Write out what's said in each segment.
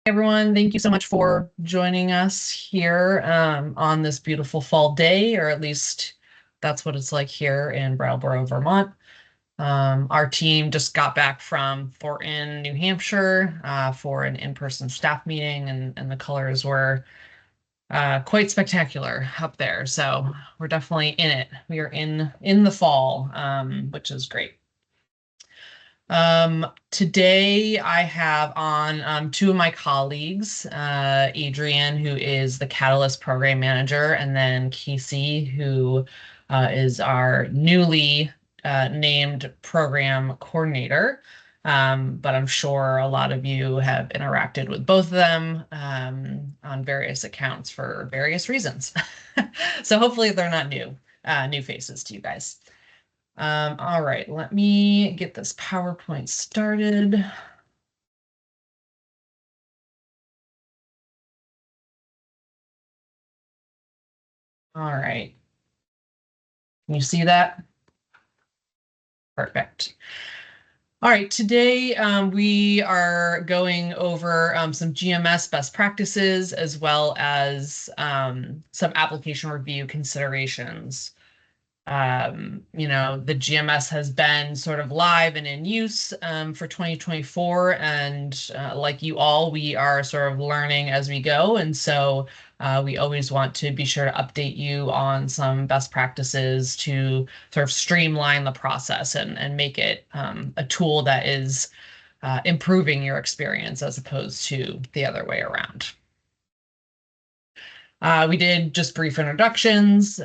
Everyone, thank you so much for joining us here on this beautiful fall day, or at least that's what it's like here in Brattleboro, Vermont. Our team just got back from Thornton, New Hampshire for an in-person staff meeting, and the colors were quite spectacular up there. So we're definitely in it. We are in the fall, which is great. Today I have on two of my colleagues, Adrian, who is the Catalyst Program Manager, and then Casey, who is our newly named Program Coordinator. But I'm sure a lot of you have interacted with both of them on various accounts for various reasons. So hopefully they're not new faces to you guys. All right, let me get this PowerPoint started. All right. Can you see that? Perfect. All right, today we are going over some GMS best practices as well as some application review considerations. The GMS has been sort of live and in use for 2024. And like you all, we are sort of learning as we go. And so we always want to be sure to update you on some best practices to sort of streamline the process and make it a tool that is improving your experience as opposed to the other way around. We did just brief introductions.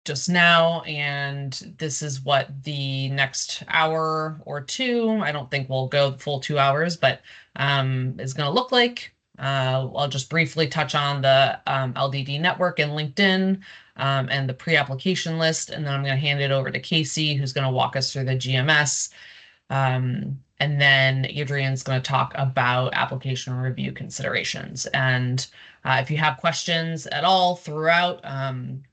Just now, and this is what the next hour or two, I don't think we'll go the full 2 hours, but is going to look like. I'll just briefly touch on the LDD network and LinkedIn and the pre-application list, and then I'm going to hand it over to Casey, who's going to walk us through the GMS. And then Adrian's going to talk about application review considerations. And if you have questions at all throughout,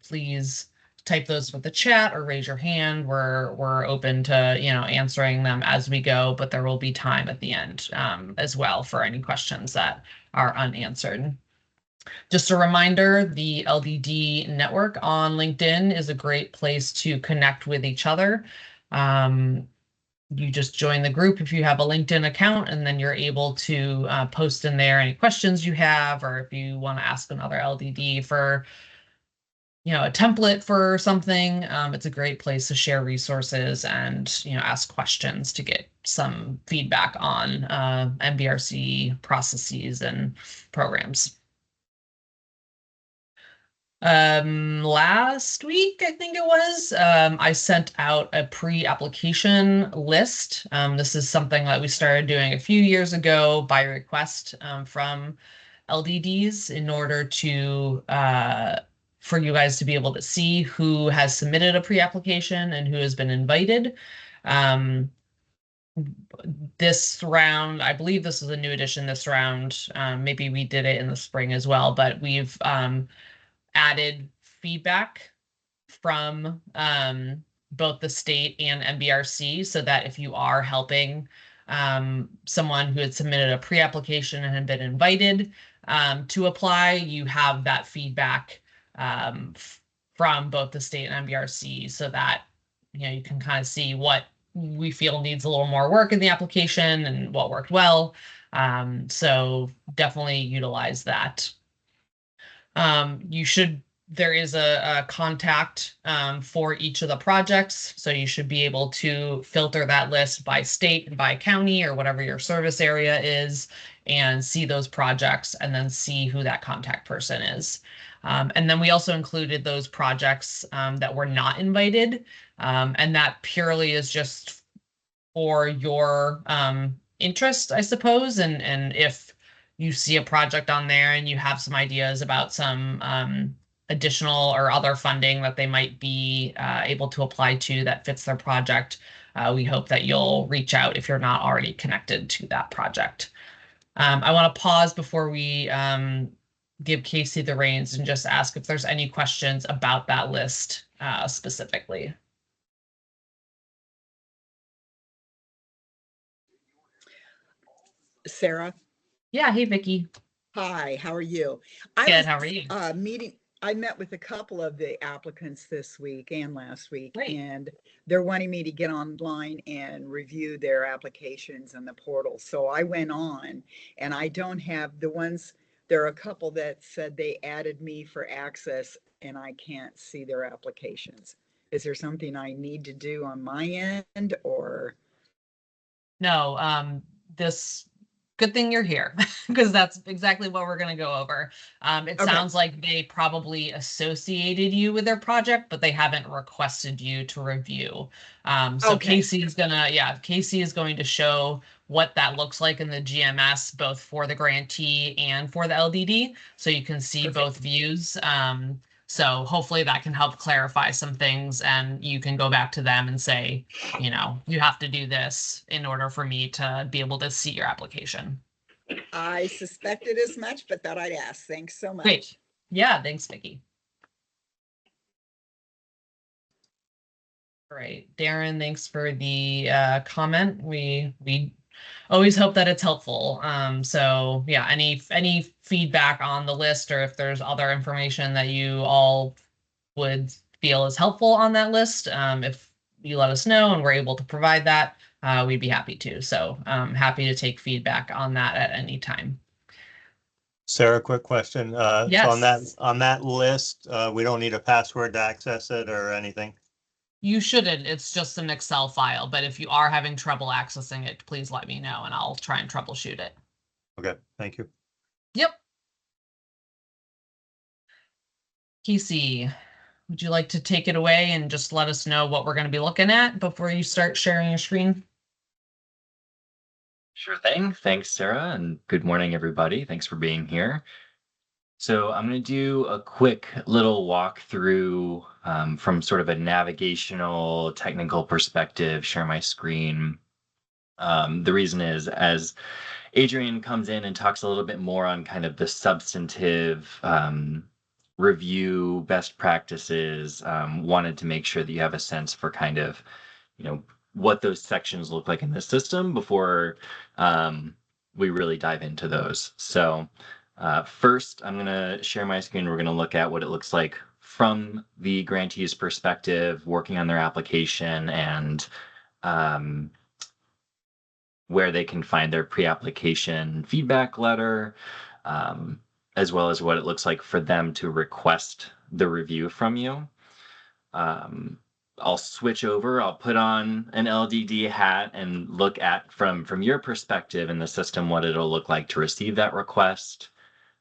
please type those with the chat or raise your hand. We're open to answering them as we go, but there will be time at the end as well for any questions that are unanswered. Just a reminder, the LDD network on LinkedIn is a great place to connect with each other. You just join the group if you have a LinkedIn account, and then you're able to post in there any questions you have, or if you want to ask another LDD for a template for something. It's a great place to share resources and ask questions to get some feedback on MBRC processes and programs. Last week, I think it was, I sent out a pre-application list. This is something that we started doing a few years ago by request from LDDs in order to for you guys to be able to see who has submitted a pre-application and who has been invited. This round, I believe this is a new addition this round. Maybe we did it in the spring as well, but we've added feedback from both the state and MBRC so that if you are helping someone who had submitted a pre-application and had been invited to apply, you have that feedback from both the state and MBRC so that you can kind of see what we feel needs a little more work in the application and what worked well. So definitely utilize that. There is a contact for each of the projects, so you should be able to filter that list by state and by county or whatever your service area is and see those projects and then see who that contact person is. And then we also included those projects that were not invited, and that purely is just for your interest, I suppose, and if you see a project on there and you have some ideas about some additional or other funding that they might be able to apply to that fits their project, we hope that you'll reach out if you're not already connected to that project. I want to pause before we give Casey the reins and just ask if there's any questions about that list specifically. Sarah? Yeah, hey Vicky. Hi, how are you? I Good, was how are you? I met with a couple of the applicants this week and last week, Great. and they're wanting me to get online and review their applications in the portal. So I went on, and I don't have the ones, there are a couple that said they added me for access, and I can't see their applications. Is there something I need to do on my end, or? No, this good thing you're here because that's exactly what we're going to go over. It Okay, sounds like they probably associated you with their project, but they haven't requested you to review. So okay, Casey is going to show what that looks like in the GMS, both for the grantee and for the LDD, so you can see both perfect. views. So hopefully that can help clarify some things, and you can go back to them and say, you have to do this in order for me to be able to see your application. I suspected as much, but thought I'd ask. Thanks so Great. much. Yeah, thanks, Vicky. All right, Darren, thanks for the comment. We always hope that it's helpful. So yeah, any feedback on the list, or if there's other information that you all would feel is helpful on that list, if you let us know and we're able to provide that, we'd be happy to. So happy to take feedback on that at any time. Sarah, quick question. So on that Yes. on that list, we don't need a password to access it or anything. You shouldn't. It's just an Excel file, but if you are having trouble accessing it, please let me know and I'll try and troubleshoot it. Okay, thank you. Yep. Casey, would you like to take it away and just let us know what we're going to be looking at before you start sharing your screen? Sure thing. Thanks, Sarah, and good morning, everybody. Thanks for being here. So I'm going to do a quick little walkthrough from sort of a navigational, technical perspective, share my screen. The reason is, as Adrian comes in and talks a little bit more on kind of the substantive review, best practices, wanted to make sure that you have a sense for kind of, you know, what those sections look like in the system before we really dive into those. So first, I'm going to share my screen. We're going to look at what it looks like from the grantee's perspective, working on their application, and um, where they can find their pre-application feedback letter, um, as well as what it looks like for them to request the review from you. I'll switch over. I'll put on an LDD hat and look at from your perspective in the system what it'll look like to receive that request,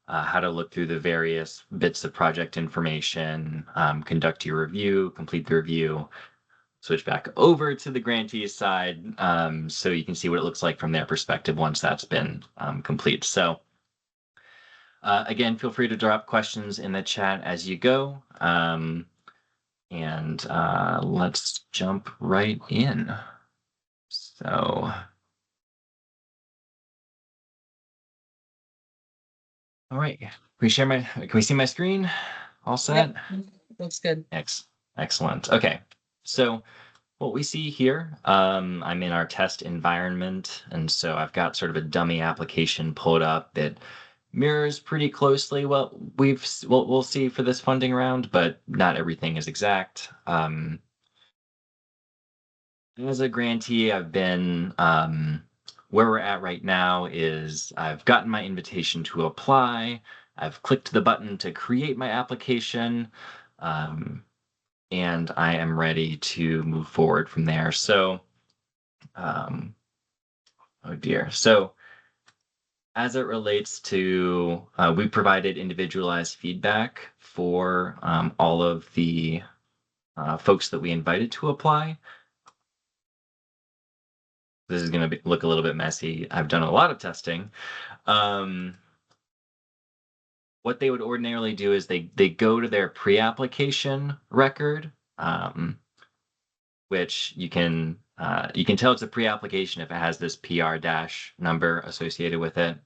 how to look through the various bits of project information, conduct your review, complete the review, switch back over to the grantee's side, so you can see what it looks like from their perspective once that's been complete. So again, feel free to drop questions in the chat as you go. And let's jump right in. So, all right. Can we see my screen? All set? Yep, looks good. Excellent. Okay. So what we see here, I'm in our test environment, and so I've got sort of a dummy application pulled up that mirrors pretty closely what we'll see for this funding round, but not everything is exact. As a grantee, I've been where we're at right now is I've gotten my invitation to apply. I've clicked the button to create my application, and I am ready to move forward from there. So, oh dear. So, as it relates to, we provided individualized feedback for all of the folks that we invited to apply. This is going to look a little bit messy. I've done a lot of testing. Um, what they would ordinarily do is they go to their pre-application record, which you can tell it's a pre-application if it has this PR dash number associated with it.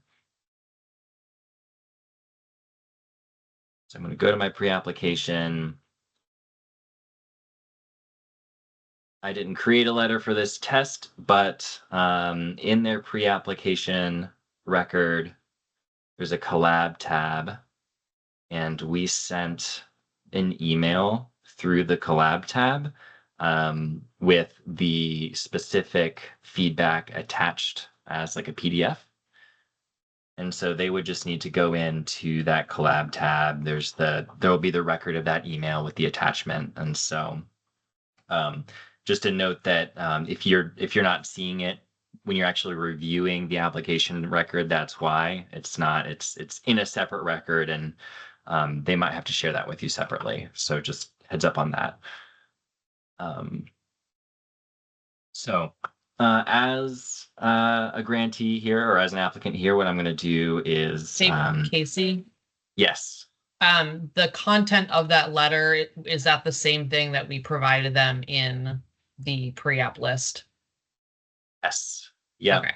So I'm going to go to my pre-application. I didn't create a letter for this test, but in their pre-application record, there's a collab tab, and we sent an email through the collab tab with the specific feedback attached as like a PDF. And so they would just need to go into that collab tab. There'll be the record of that email with the attachment. And so just a note that if you're not seeing it when you're actually reviewing the application record, that's why it's in a separate record, and they might have to share that with you separately. So just heads up on that. So as a grantee here, or as an applicant here, what I'm going to do is Casey, yes. The content of that letter, is that the same thing that we provided them in the pre-app list? Yes. Yeah. Okay.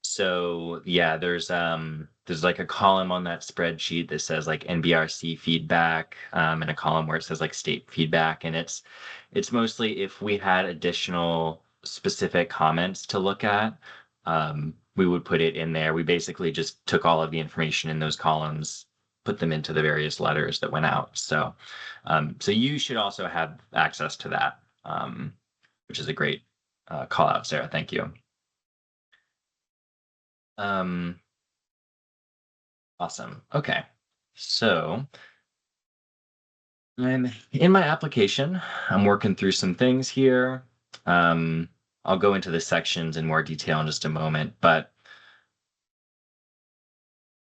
So yeah, there's like a column on that spreadsheet that says like NBRC feedback, and a column where it says like state feedback, and it's mostly if we had additional specific comments to look at, we would put it in there. We basically just took all of the information in those columns, put them into the various letters that went out. So so you should also have access to that, which is a great call out, Sarah. Thank you. Awesome. Okay. So I'm in my application. I'm working through some things here. I'll go into the sections in more detail in just a moment, but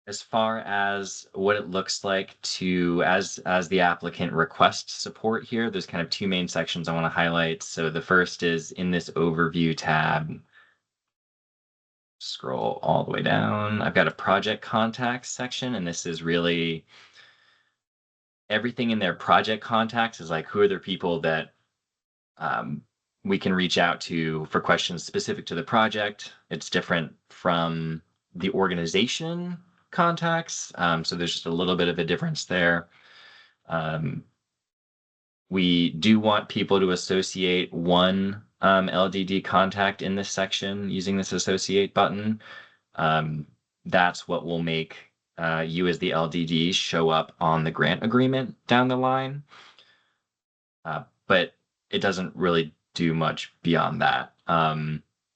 as far as what it looks like to as the applicant requests support here, there's kind of two main sections I want to highlight. So the first is in this overview tab. Scroll all the way down. I've got a project contacts section, and this is really everything in their project contacts is like who are the people that we can reach out to for questions specific to the project. It's different from the organization contacts, so there's just a little bit of a difference there. We do want people to associate one LDD contact in this section using this associate button. That's what will make you as the LDD show up on the grant agreement down the line. But it doesn't really do much beyond that.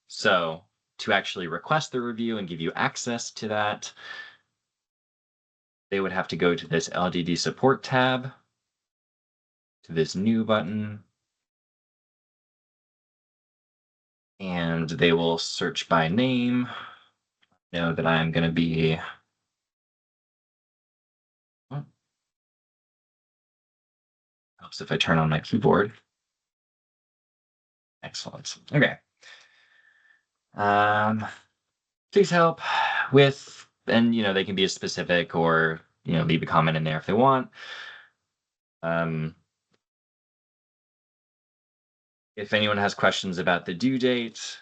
So to actually request the review and give you access to that, they would have to go to this LDD support tab, to this new button, and they will search by name. Know that I'm going to be helps if I turn on my keyboard. Excellent. Okay. Please help with, and they can be as specific or leave a comment in there if they want. If anyone has questions about the due date,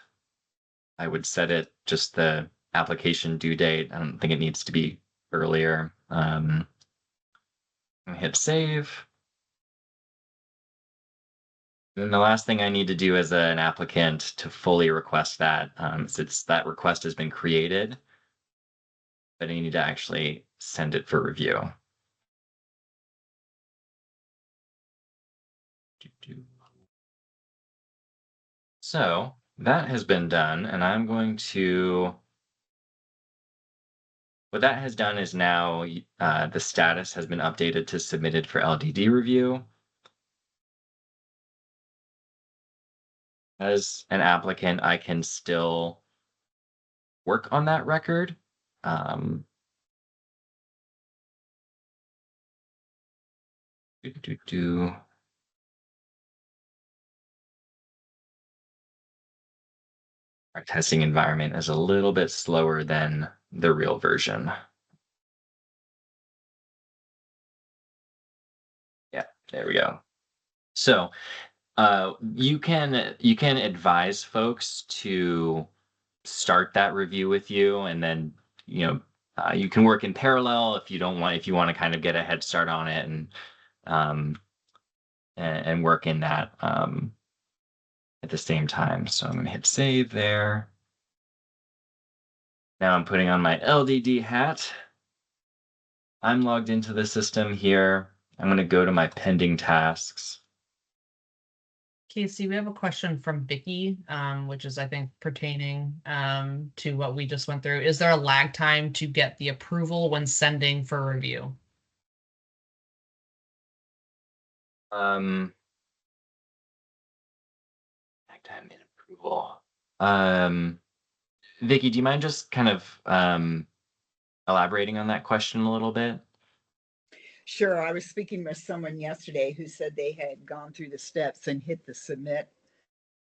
I would set it just the application due date. I don't think it needs to be earlier. Hit save. And the last thing I need to do as an applicant to fully request that, since that request has been created, but I need to actually send it for review. So that has been done, and I'm going to, what that has done is now the status has been updated to submitted for LDD review. As an applicant, I can still work on that record. Our testing environment is a little bit slower than the real version. Yeah, there we go. So you can advise folks to start that review with you, and then you can work in parallel if you want to kind of get a head start on it and work in that at the same time. So I'm going to hit save there. Now I'm putting on my LDD hat I'm logged into the system here. I'm going to go to my pending tasks. Casey, we have a question from Vicky, which is, I think, pertaining to what we just went through. Is there a lag time to get the approval when sending for review? Time and approval. Vicky, do you mind just kind of elaborating on that question a little bit? Sure. I was speaking with someone yesterday who said they had gone through the steps and hit the submit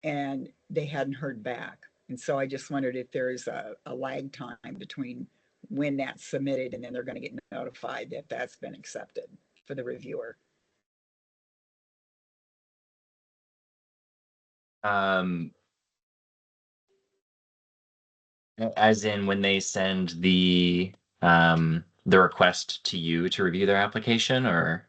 and they hadn't heard back. And so I just wondered if there's a lag time between when that's submitted and then they're going to get notified that that's been accepted for the reviewer. As in when they send the request to you to review their application, or?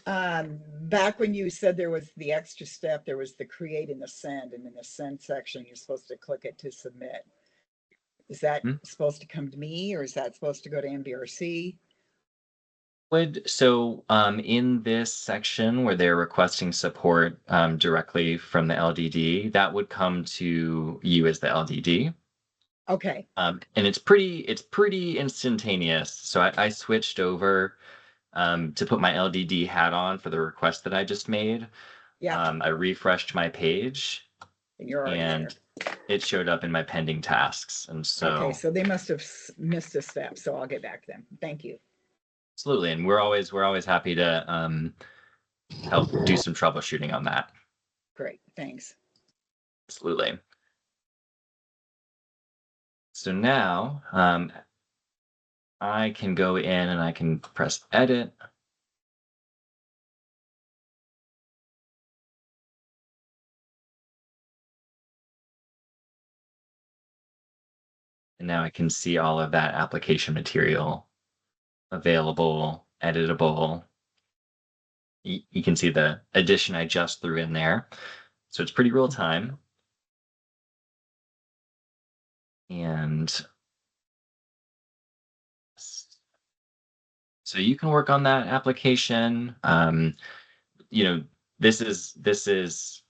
Back when you said there was the extra step, there was the create and the send, and in the send section, you're supposed to click it to submit. Is that supposed to come to me or is that supposed to go to MBRC? So in this section where they're requesting support directly from the LDD, that would come to you as the LDD. Okay. And it's pretty instantaneous. So I switched over to put my LDD hat on for the request that I just made. Yeah. I refreshed my page And you're already and there. it showed up in my pending tasks. And so, okay, so they must have missed a step. So I'll get back to them. Thank you. absolutely. And we're always happy to help do some troubleshooting on that. Great. Thanks. Absolutely. So now I can go in and I can press edit. And now I can see all of that application material available, editable. You can see the addition I just threw in there. So it's pretty real time. And so you can work on that application. This is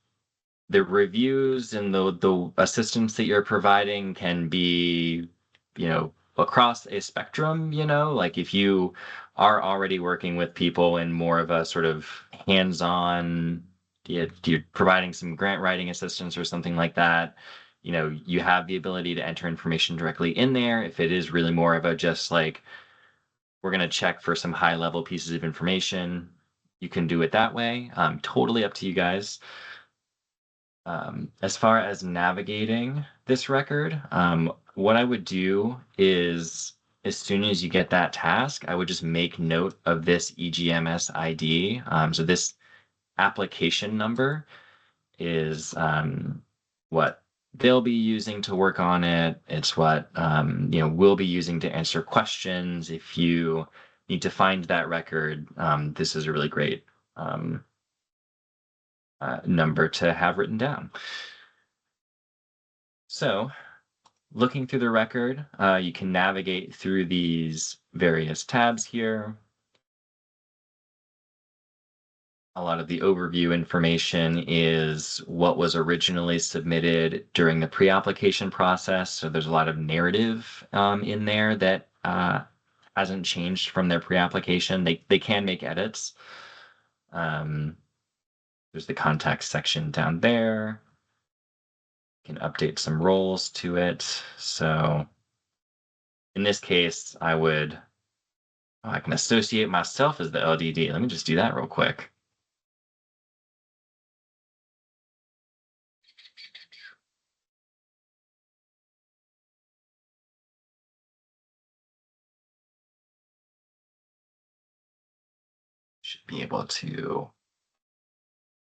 the reviews and the assistance that you're providing can be, across a spectrum, like if you are already working with people in more of a sort of hands-on, you're providing some grant writing assistance or something like that, you have the ability to enter information directly in there. If it is really more of a just like, we're going to check for some high level pieces of information, you can do it that way. Totally up to you guys. As far as navigating this record, what I would do is as soon as you get that task, I would just make note of this EGMS ID. So this application number is what they'll be using to work on it. It's what we'll be using to answer questions. If you need to find that record, this is a really great number to have written down. So looking through the record, you can navigate through these various tabs here. A lot of the overview information is what was originally submitted during the pre-application process. So there's a lot of narrative in there that hasn't changed from their pre-application. They can make edits. There's the contact section down there. You can update some roles to it. So in this case, I can associate myself as the LDD. Let me just do that real quick. Should be able to.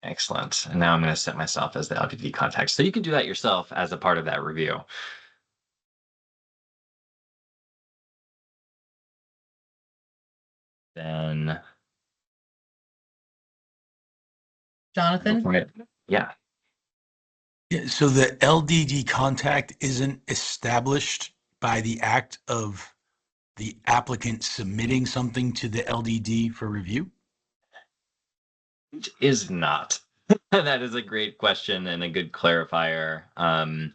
Excellent. And now I'm going to set myself as the LDD contact. So you can do that yourself as a part of that review. Then, Jonathan? Yeah. Yeah, so the LDD contact isn't established by the act of the applicant submitting something to the LDD for review? It is not. That is a great question and a good clarifier. But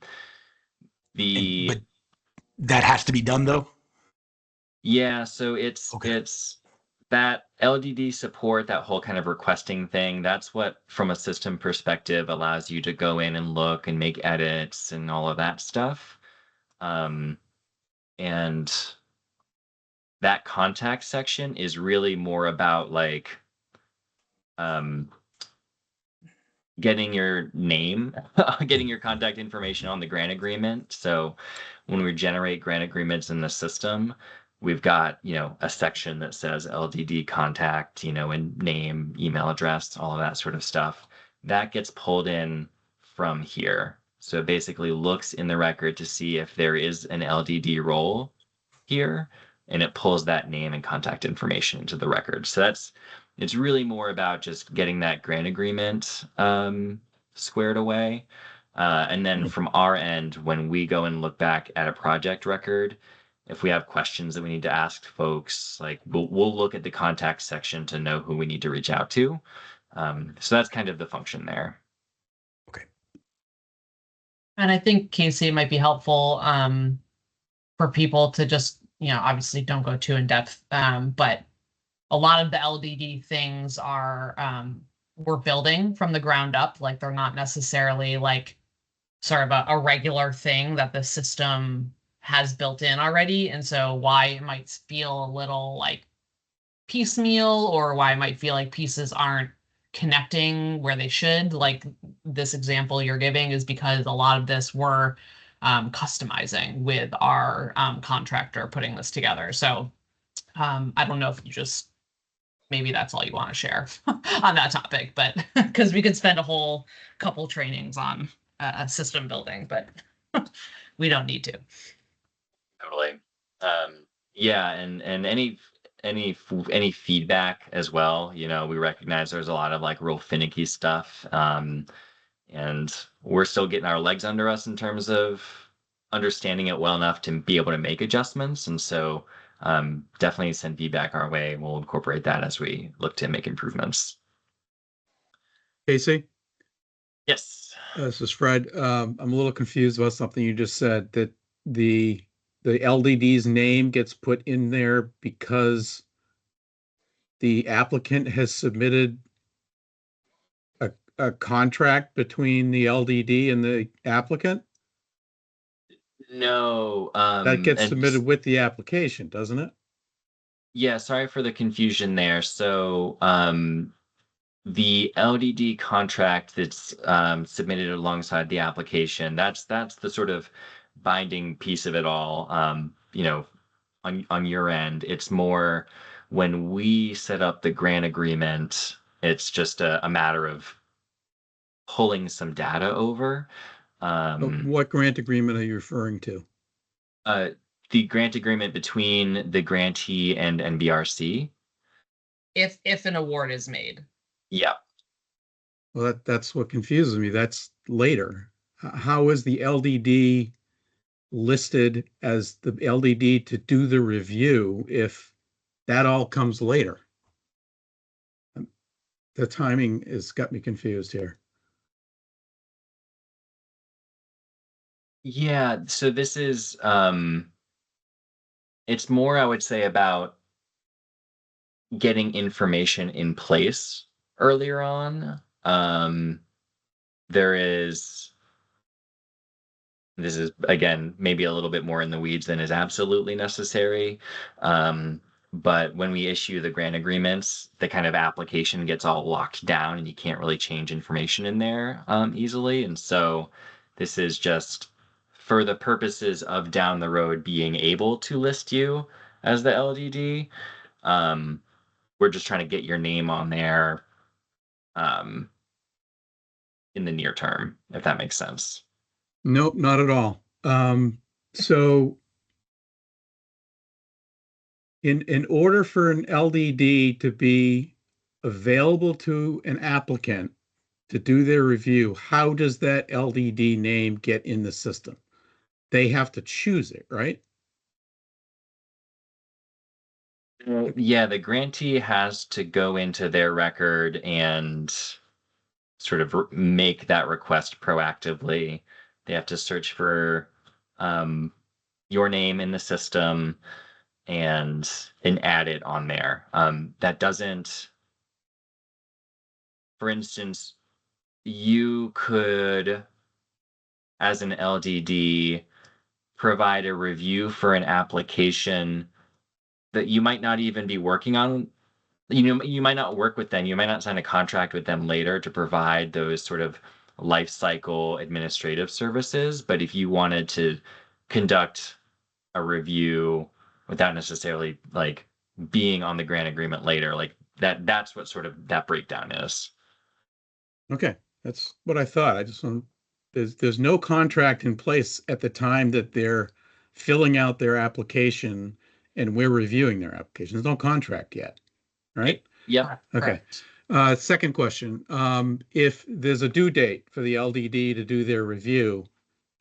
that has to be done though? Yeah, so it's Okay. it's that LDD support, that whole kind of requesting thing. That's what, from a system perspective, allows you to go in and look and make edits and all of that stuff. Um, and that contact section is really more about like um, getting your name, getting your contact information on the grant agreement. So when we generate grant agreements in the system, we've got, a section that says LDD contact, and name, email address, all of that sort of stuff. That gets pulled in from here. So it basically looks in the record to see if there is an LDD role here, and it pulls that name and contact information into the record. So it's really more about just getting that grant agreement squared away. And then from our end, when we go and look back at a project record, if we have questions that we need to ask folks, like we'll look at the contact section to know who we need to reach out to. So that's kind of the function there. Okay. And I think, Casey, it might be helpful for people to just, obviously don't go too in depth, but a lot of the LDD things are we're building from the ground up. Like they're not necessarily like sort of a regular thing that the system has built in already. And so why it might feel a little like piecemeal, or why it might feel like pieces aren't connecting where they should, like this example you're giving, is because a lot of this we're customizing with our contractor putting this together. So I don't know if you just, maybe that's all you want to share on that topic, but because we could spend a whole couple trainings on system building, but we don't need to. Totally. Yeah, and any feedback as well. We recognize there's a lot of like real finicky stuff, and we're still getting our legs under us in terms of understanding it well enough to be able to make adjustments. And so, definitely send feedback our way, and we'll incorporate that as we look to make improvements. Casey, Yes. this is Fred. I'm a little confused about something you just said, that the LDD's name gets put in there because the applicant has submitted a contract between the LDD and the applicant. No. That gets submitted with the application, doesn't it? Yeah, sorry for the confusion there. So, the LDD contract that's submitted alongside the application, that's the sort of binding piece of it all. On your end, it's more when we set up the grant agreement, it's just a matter of pulling some data over. What grant agreement are you referring to? The grant agreement between the grantee and NBRC. If an award is made. Yeah. Well, that's what confuses me. That's later. How is the LDD listed as the LDD to do the review if that all comes later? The timing has got me confused here. Yeah, so this is it's more, I would say, about getting information in place earlier on. There is, this is again maybe a little bit more in the weeds than is absolutely necessary. But when we issue the grant agreements, the kind of application gets all locked down and you can't really change information in there easily. And so this is just for the purposes of down the road being able to list you as the LDD. We're just trying to get your name on there in the near term, if that makes sense. Nope, not at all. So in order for an LDD to be available to an applicant to do their review, how does that LDD name get in the system? They have to choose it, right? Yeah, the grantee has to go into their record and sort of make that request proactively. They have to search for your name in the system and add it on there. That doesn't, for instance, you could, as an LDD, provide a review for an application that you might not even be working on. You might not work with them. You might not sign a contract with them later to provide those sort of life cycle administrative services. But if you wanted to conduct a review without necessarily like being on the grant agreement later, like that's what sort of that breakdown is. Okay, that's what I thought. I just want, there's no contract in place at the time that they're filling out their application and we're reviewing their application. There's no contract yet, right? Yep. Okay. Second question. If there's a due date for the LDD to do their review,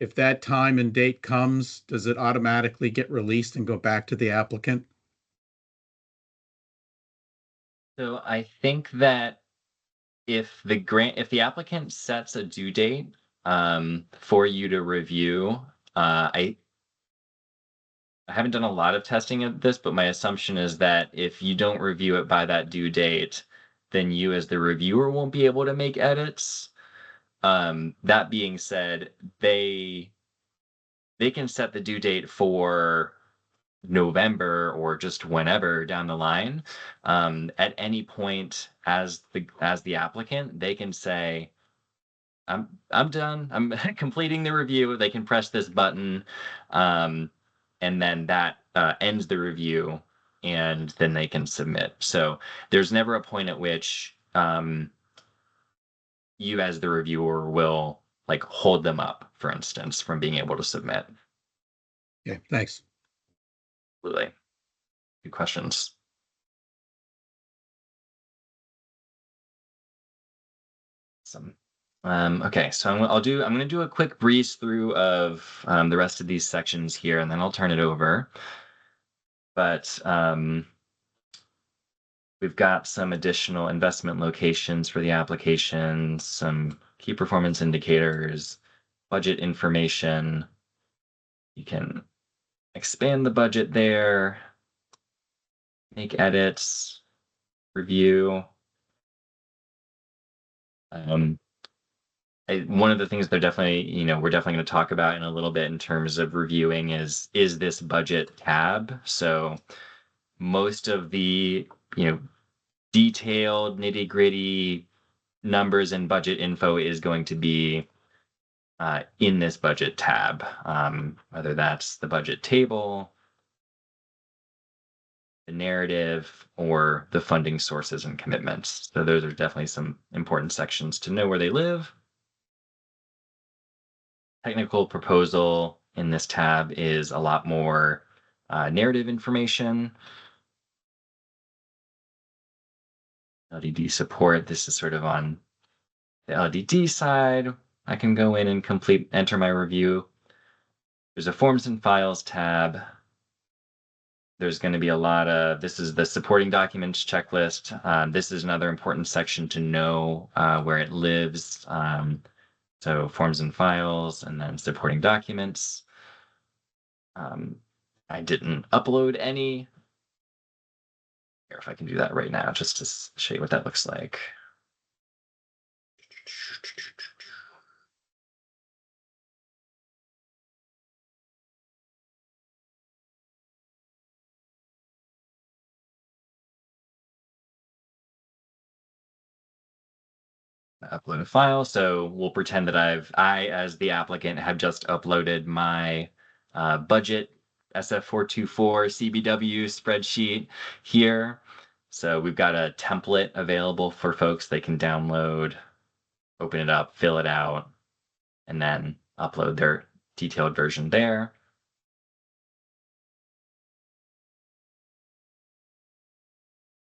if that time and date comes, does it automatically get released and go back to the applicant? So I think that if the applicant sets a due date for you to review, I haven't done a lot of testing of this, but my assumption is that if you don't review it by that due date, then you as the reviewer won't be able to make edits. That being said, they can set the due date for November or just whenever down the line. At any point as the applicant, they can say, I'm done. I'm completing the review. They can press this button, and then that ends the review, and then they can submit. So there's never a point at which you, as the reviewer, will like hold them up, for instance, from being able to submit. Yeah, thanks. Absolutely. Good questions. Awesome. Okay, so I'm going to do a quick breeze through of the rest of these sections here, and then I'll turn it over. But we've got some additional investment locations for the application, some key performance indicators, budget information. You can expand the budget there, make edits, review. One of the things they're definitely, we're definitely going to talk about in a little bit in terms of reviewing is this budget tab. So most of the, detailed nitty gritty numbers and budget info is going to be in this budget tab, whether that's the budget table, the narrative, or the funding sources and commitments. So those are definitely some important sections to know where they live. Technical proposal in this tab is a lot more narrative information. LDD support, this is sort of on the LDD side. I can go in and enter my review. There's a forms and files tab. There's going to be a lot of, this is the supporting documents checklist. This is another important section to know where it lives. So forms and files, and then supporting documents. I didn't upload any. Here, if I can do that right now, just to show you what that looks like. Upload a file. So we'll pretend that I, as the applicant, have just uploaded my budget SF424 CBW spreadsheet here. So we've got a template available for folks. They can download, open it up, fill it out, and then upload their detailed version there.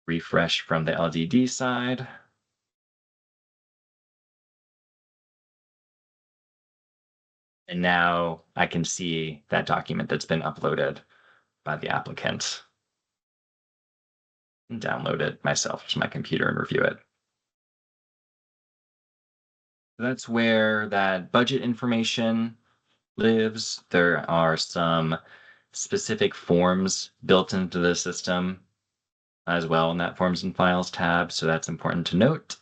Refresh from the LDD side. And now I can see that document that's been uploaded by the applicant. and download it myself to my computer and review it. That's where that budget information lives. There are some specific forms built into the system as well in that Forms and Files tab, so that's important to note.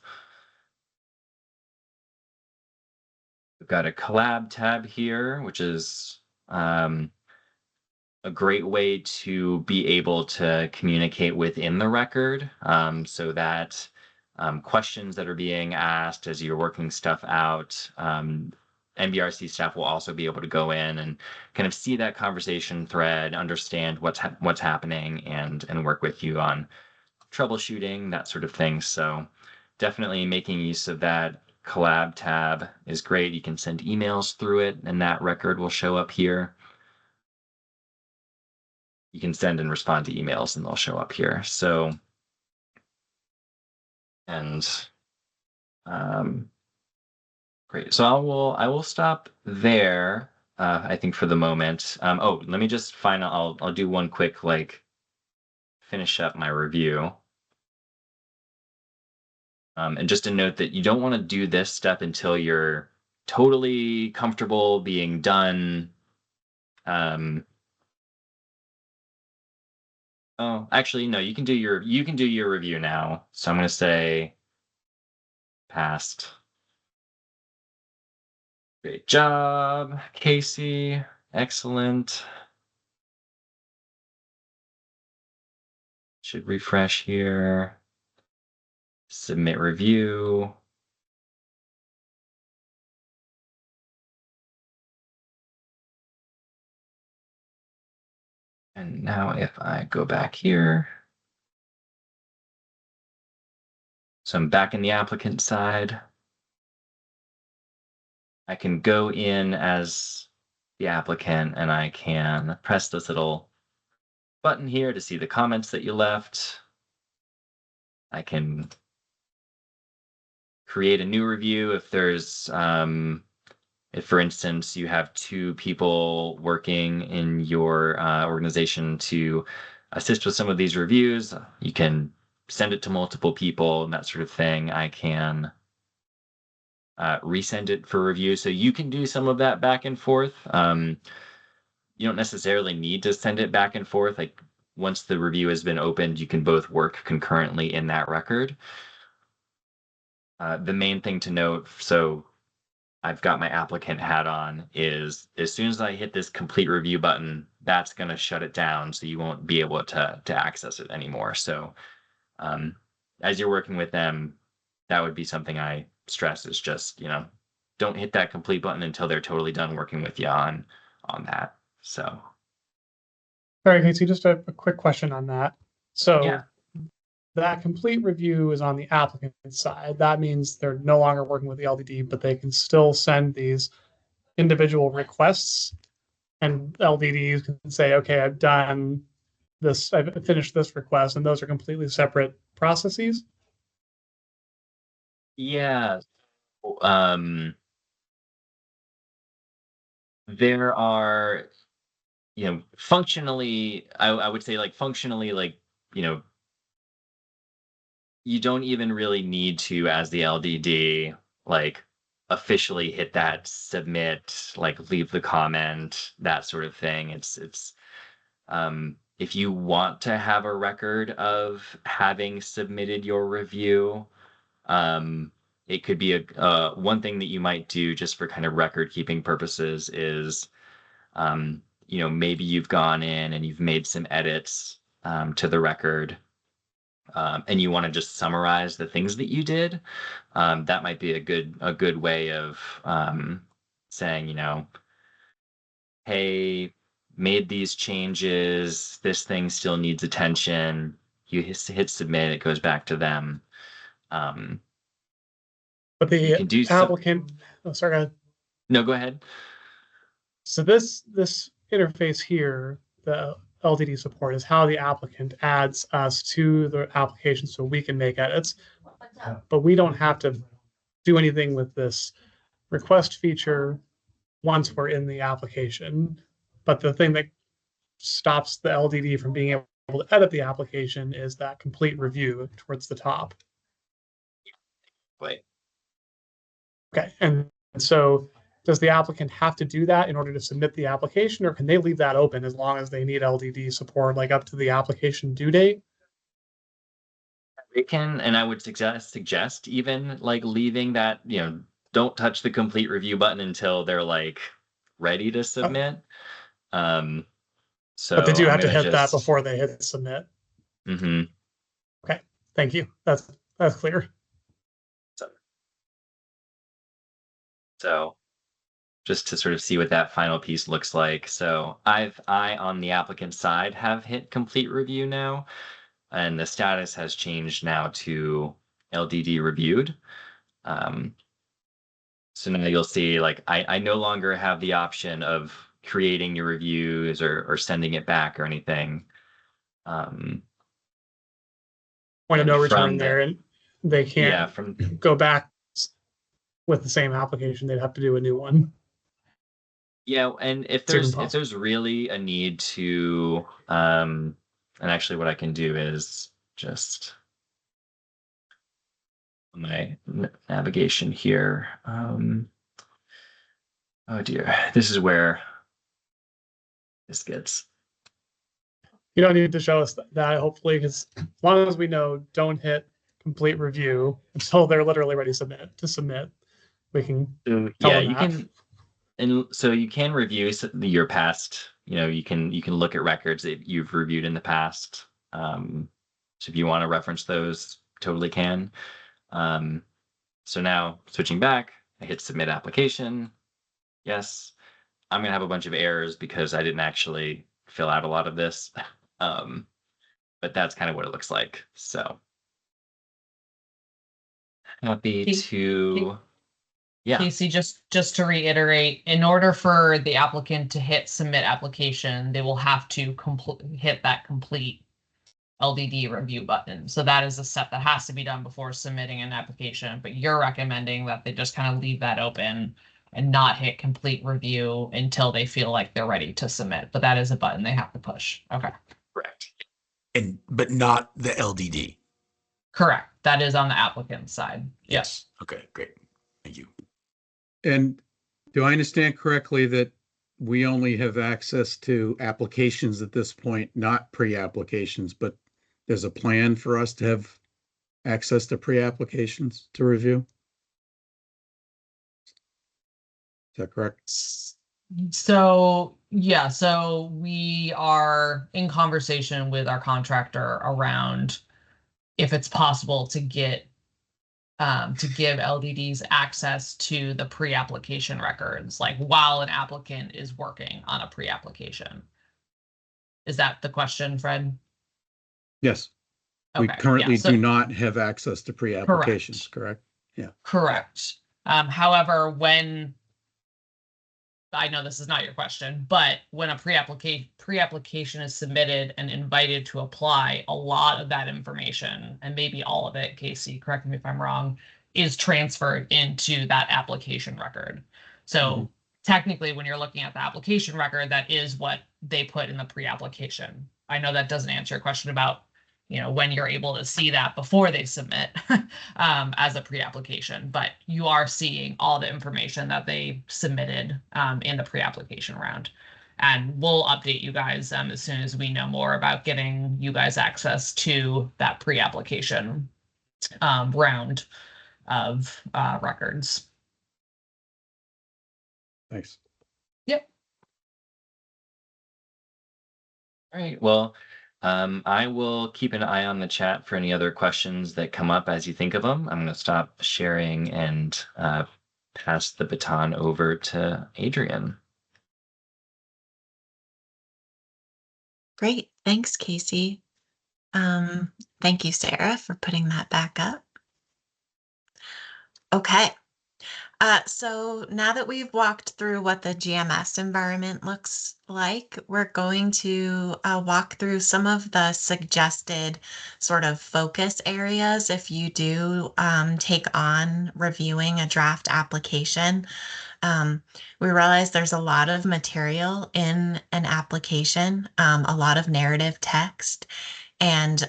We've got a collab tab here, which is a great way to be able to communicate within the record, so that questions that are being asked as you're working stuff out, NBRC staff will also be able to go in and kind of see that conversation thread, understand what's happening, and work with you on troubleshooting, that sort of thing. So definitely making use of that collab tab is great. You can send emails through it, and that record will show up here. You can send and respond to emails, and they'll show up here. So, and great. So I will stop there. I think for the moment. Oh, let me just I'll do one quick finish up my review. And just a note that you don't want to do this step until you're totally comfortable being done. Oh, actually, no, you can do your review now. So I'm going to say passed. Great job, Casey. Excellent. Should refresh here. Submit review. And now if I go back here, so I'm back in the applicant side. I can go in as the applicant and I can press this little button here to see the comments that you left. I can create a new review if there's, if for instance, you have two people working in your organization to assist with some of these reviews, you can send it to multiple people and that sort of thing. I can resend it for review. So you can do some of that back and forth. You don't necessarily need to send it back and forth. Like once the review has been opened, you can both work concurrently in that record. The main thing to note, so I've got my applicant hat on, is as soon as I hit this complete review button, that's going to shut it down. So you won't be able to access it anymore. So as you're working with them, that would be something I stress is just, don't hit that complete button until they're totally done working with you on that. So. All right, Casey, just a quick question on that. So Yeah. that complete review is on the applicant side. That means they're no longer working with the LDD, but they can still send these individual requests, and LDDs can say, okay, I've done this, I've finished this request, and those are completely separate processes. Yeah. There are, functionally, I would say functionally, you don't even really need to, as the LDD, officially hit that submit, leave the comment, that sort of thing. It's if you want to have a record of having submitted your review, it could be a one thing that you might do just for kind of record keeping purposes is, maybe you've gone in and you've made some edits to the record, and you want to just summarize the things that you did. That might be a good way of saying, hey, made these changes, this thing still needs attention. You hit submit, it goes back to them. But the applicant, oh, sorry, go ahead. No, go ahead. So this interface here, the LDD support, is how the applicant adds us to the application so we can make edits. But we don't have to do anything with this request feature once we're in the application. But the thing that stops the LDD from being able able to edit the application is that complete review towards the top. Wait. Okay, and so does the applicant have to do that in order to submit the application, or can they leave that open as long as they need LDD support, like up to the application due date? They can, and I would suggest even like leaving that, don't touch the complete review button until they're like ready to submit. So But they do I'm have to gonna hit that just before they hit submit. Mhm. Okay, thank you. That's clear. So just to sort of see what that final piece looks like. So I on the applicant side have hit complete review now, and the status has changed now to LDD reviewed. So now you'll see, like, I no longer have the option of creating your reviews or sending it back or anything. Point of And no from return there, and they Yeah, can't from go back with the same application. They'd have to do a new one. yeah, and if It's even there's really a need to, and actually what I can do is just my navigation here. Oh dear, this is where this gets. You don't need to show us that, hopefully, because as long as we know, don't hit complete review until they're literally ready to submit. We can So tell yeah, them you that. can, and so you can review your past. You can look at records that you've reviewed in the past. So if you want to reference those, totally can. So now switching back, I hit submit application. Yes, I'm gonna have a bunch of errors because I didn't actually fill out a lot of this. But that's kind of what it looks like. So happy to, yeah. Casey, just to reiterate, in order for the applicant to hit submit application, they will have to hit that complete LDD review button. So that is a step that has to be done before submitting an application. But you're recommending that they just kind of leave that open and not hit complete review until they feel like they're ready to submit. But that is a button they have to push. Okay. Correct. But not the LDD. Correct. That is on the applicant side. Yes. Okay, great. Thank you. And do I understand correctly that we only have access to applications at this point, not pre-applications, but there's a plan for us to have access to pre-applications to review? Is that correct? So yeah, so we are in conversation with our contractor around if it's possible to give LDDs access to the pre-application records, like while an applicant is working on a pre-application. Is that the question, Fred? Yes. We Okay, currently yeah, so do not have access to pre-applications, correct? Yeah. correct. However, when I know this is not your question, but when a pre-application is submitted and invited to apply, a lot of that information, and maybe all of it, Casey, correct me if I'm wrong, is transferred into that application record. So technically, when you're looking at the application record, that is what they put in the pre-application. I know that doesn't answer your question about, when you're able to see that before they submit as a pre-application, but you are seeing all the information that they submitted in the pre-application round. And we'll update you guys as soon as we know more about getting you guys access to that pre-application round of records. Thanks. Yep. All right. Well, I will keep an eye on the chat for any other questions that come up as you think of them. I'm going to stop sharing and pass the baton over to Adrian. Great. Thanks, Casey. Thank you, Sarah, for putting that back up. Okay. So now that we've walked through what the GMS environment looks like, we're going to walk through some of the suggested sort of focus areas if you do take on reviewing a draft application. We realize there's a lot of material in an application, a lot of narrative text. And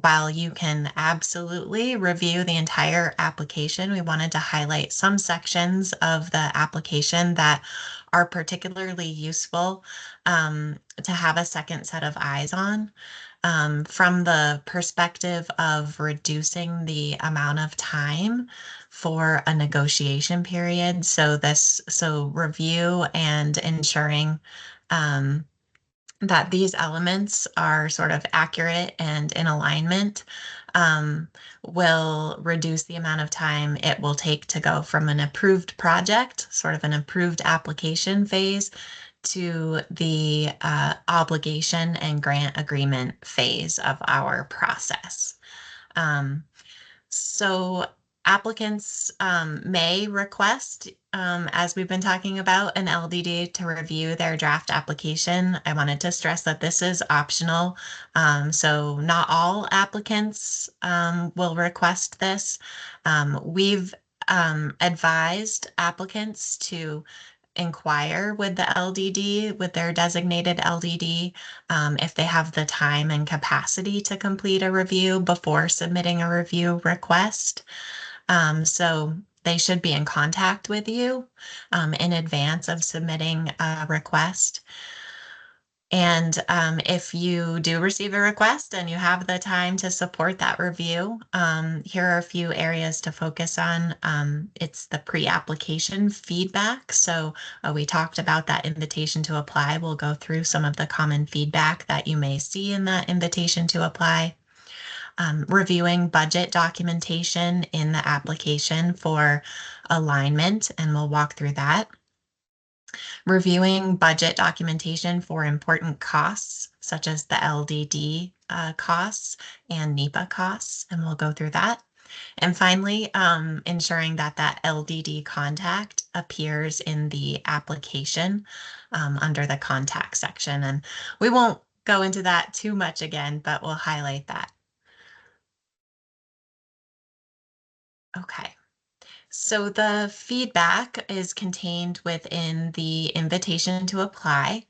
while you can absolutely review the entire application, we wanted to highlight some sections of the application that are particularly useful to have a second set of eyes on. From the perspective of reducing the amount of time for a negotiation period. So review and ensuring that these elements are sort of accurate and in alignment will reduce the amount of time it will take to go from an approved project, sort of an approved application phase, to the obligation and grant agreement phase of our process. So applicants may request, as we've been talking about, an LDD to review their draft application. I wanted to stress that this is optional. So not all applicants will request this. We've advised applicants to inquire with the LDD, with their designated LDD, if they have the time and capacity to complete a review before submitting a review request. So they should be in contact with you in advance of submitting a request. And if you do receive a request and you have the time to support that review, here are a few areas to focus on. It's the pre-application feedback. So we talked about that invitation to apply. We'll go through some of the common feedback that you may see in that invitation to apply. Reviewing budget documentation in the application for alignment, and we'll walk through that. Reviewing budget documentation for important costs, such as the LDD costs and NEPA costs, and we'll go through that. And finally, ensuring that that LDD contact appears in the application under the contact section. And we won't go into that too much again, but we'll highlight that. Okay. So the feedback is contained within the invitation to apply.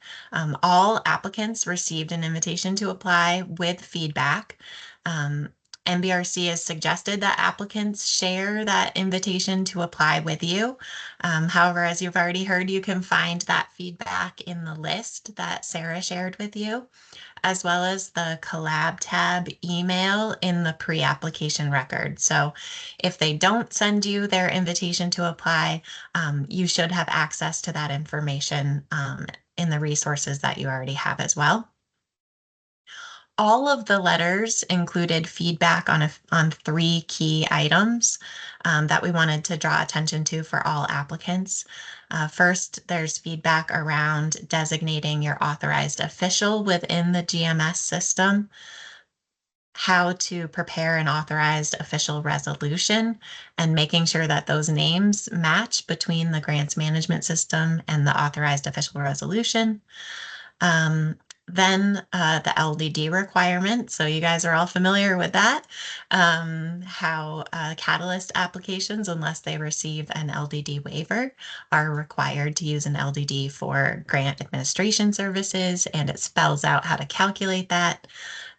All applicants received an invitation to apply with feedback. NBRC has suggested that applicants share that invitation to apply with you. However, as you've already heard, you can find that feedback in the list that Sarah shared with you, as well as the collab tab email in the pre-application record. So if they don't send you their invitation to apply, you should have access to that information in the resources that you already have as well. All of the letters included feedback on 3 key items that we wanted to draw attention to for all applicants. First, there's feedback around designating your authorized official within the GMS system, how to prepare an authorized official resolution, and making sure that those names match between the grants management system and the authorized official resolution. Then the LDD requirement. So you guys are all familiar with that. How Catalyst applications, unless they receive an LDD waiver, are required to use an LDD for grant administration services, and it spells out how to calculate that.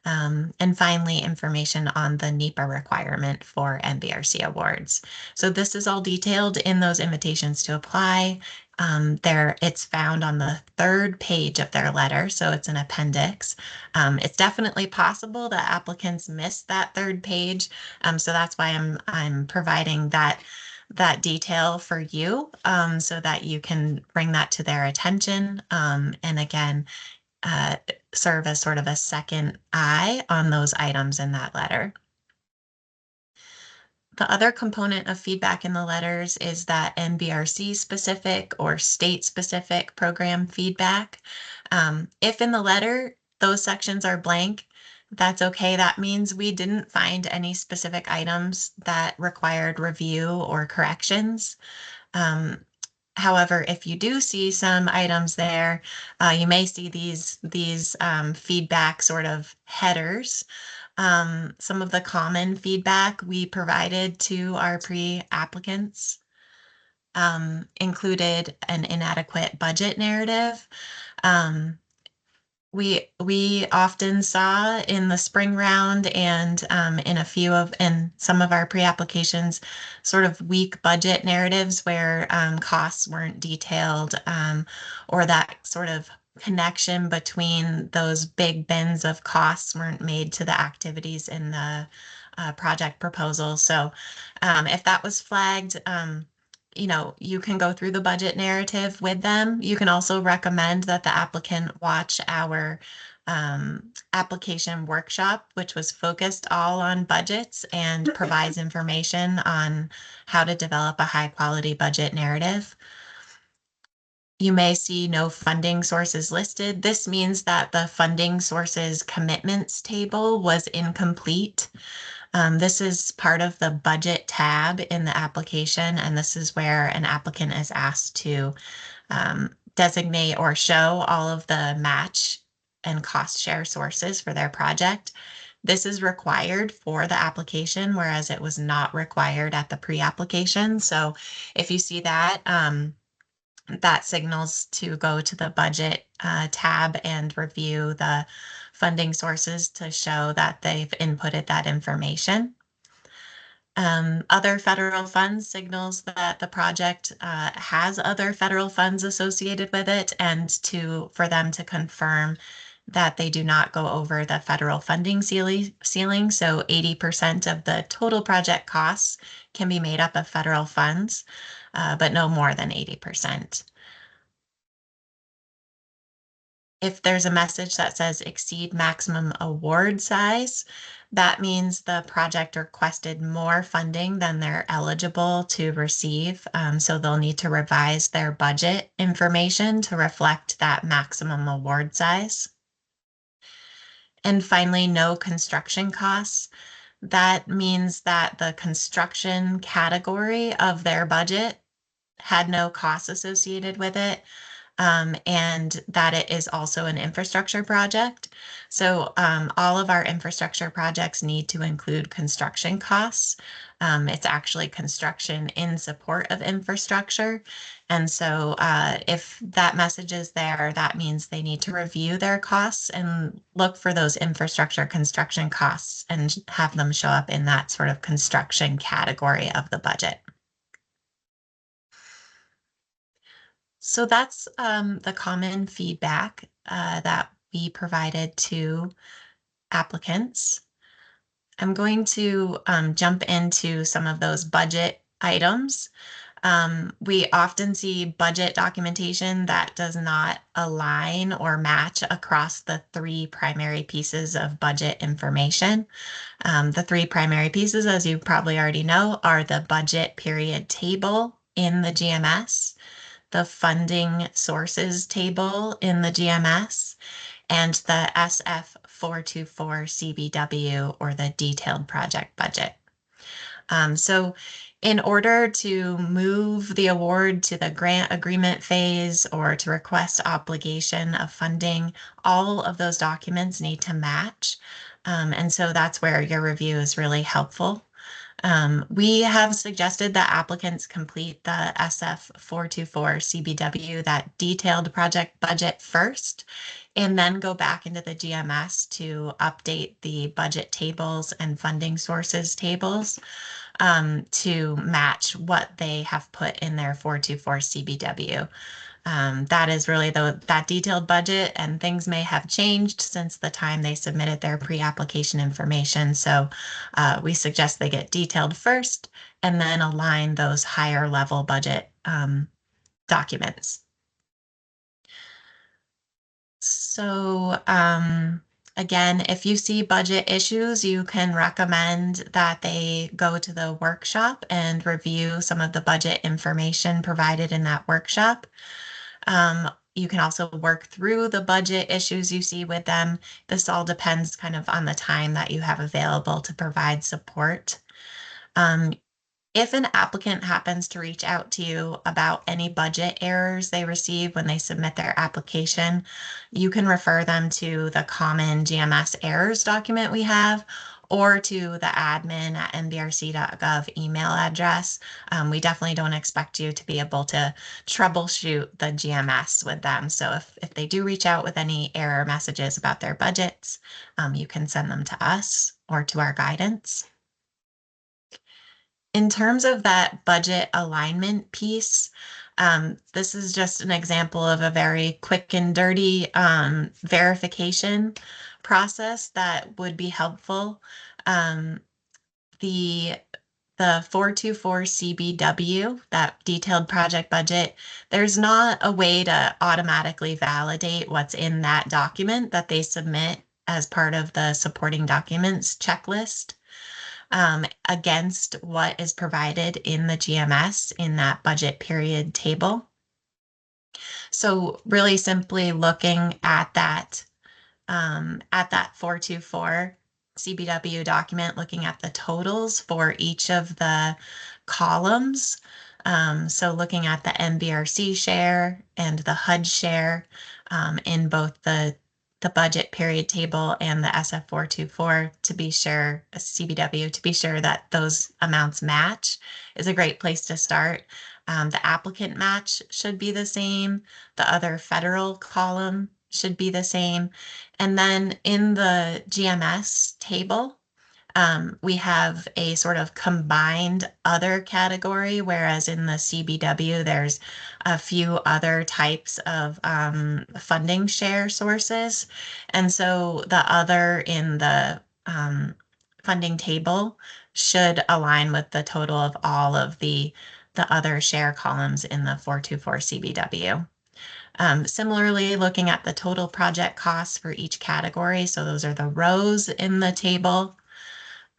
And finally, information on the NEPA requirement for NBRC awards. So this is all detailed in those invitations to apply. It's found on the 3rd page of their letter, so it's an appendix. It's definitely possible that applicants miss that 3rd page, so that's why I'm providing that detail for you, so that you can bring that to their attention, and again, serve as sort of a second eye on those items in that letter. The other component of feedback in the letters is that NBRC specific or state specific program feedback. If in the letter those sections are blank, that's okay. That means we didn't find any specific items that required review or corrections. However, if you do see some items there, you may see these feedback sort of headers. Some of the common feedback we provided to our pre-applicants. included an inadequate budget narrative. Um, we often saw in the spring round and in some of our pre-applications sort of weak budget narratives where costs weren't detailed, or that sort of connection between those big bins of costs weren't made to the activities in the project proposal. So if that was flagged, you can go through the budget narrative with them. You can also recommend that the applicant watch our application workshop, which was focused all on budgets and provides information on how to develop a high quality budget narrative. You may see no funding sources listed. This means that the funding sources commitments table was incomplete. This is part of the budget tab in the application, and this is where an applicant is asked to designate or show all of the match and cost share sources for their project. This is required for the application, whereas it was not required at the pre-application. So if you see that, that signals to go to the budget tab and review the funding sources to show that they've inputted that information. Other federal funds signals that the project has other federal funds associated with it, and for them to confirm that they do not go over the federal funding ceiling. So 80% of the total project costs can be made up of federal funds, but no more than 80%. If there's a message that says exceed maximum award size, that means the project requested more funding than they're eligible to receive. So they'll need to revise their budget information to reflect that maximum award size. And finally, no construction costs. That means that the construction category of their budget had no costs associated with it. And that it is also an infrastructure project. So all of our infrastructure projects need to include construction costs. It's actually construction in support of infrastructure. And so if that message is there, that means they need to review their costs and look for those infrastructure construction costs and have them show up in that sort of construction category of the budget. So that's the common feedback that we provided to applicants. I'm going to jump into some of those budget items. We often see budget documentation that does not align or match across the three primary pieces of budget information. The three primary pieces, as you probably already know, are the budget period table in the GMS, the funding sources table in the GMS, and the SF424 CBW, or the detailed project budget. So in order to move the award to the grant agreement phase or to request obligation of funding, all of those documents need to match. And so that's where your review is really helpful. We have suggested that applicants complete the SF424 CBW, that detailed project budget first, and then go back into the GMS to update the budget tables and funding sources tables to match what they have put in their 424 CBW. That is really that detailed budget, and things may have changed since the time they submitted their pre-application information. So we suggest they get detailed first and then align those higher level budget documents. So again, if you see budget issues, you can recommend that they go to the workshop and review some of the budget information provided in that workshop. You can also work through the budget issues you see with them. This all depends kind of on the time that you have available to provide support. If an applicant happens to reach out to you about any budget errors they receive when they submit their application, you can refer them to the common GMS errors document we have, or to the admin@nbrc.gov email address. We definitely don't expect you to be able to troubleshoot the GMS with them. So if they do reach out with any error messages about their budgets, you can send them to us or to our guidance. In terms of that budget alignment piece, this is just an example of a very quick and dirty verification process that would be helpful. The 424 CBW, that detailed project budget, there's not a way to automatically validate what's in that document that they submit as part of the supporting documents checklist against what is provided in the GMS in that budget period table. So really simply looking at that 424 CBW document, looking at the totals for each of the columns. So looking at the NBRC share and the HUD share in both the budget period table and the SF424 to be sure, CBW, to be sure that those amounts match is a great place to start. The applicant match should be the same. The other federal column should be the same. And then in the GMS table, we have a sort of combined other category, whereas in the CBW, there's a few other types of funding share sources. And so the other in the funding table should align with the total of all of the other share columns in the 424 CBW. Similarly, looking at the total project costs for each category. So those are the rows in the table.